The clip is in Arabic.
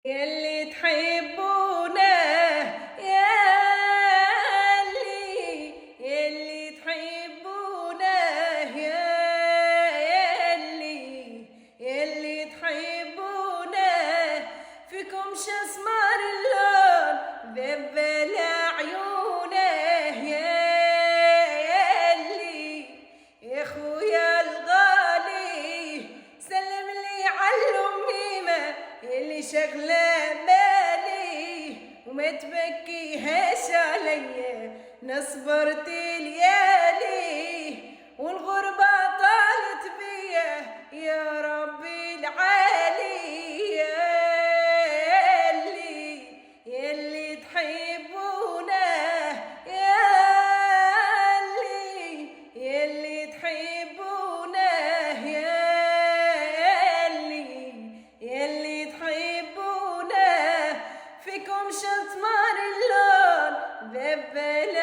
يلي تحبونه يلي تحبونه يلي تحبونه فيكم شسمر اللون ذبل عيونه يا خويا الغالي سلم لي عالأميمة يلي شغلة بالي وما تبكيهاش عليا نصبرت ليالي والغربة طالت بيا يا ربي العالي يلي تحبونه يلي تحبونه يلي تحبونه فيكم شطمر اللون ذبل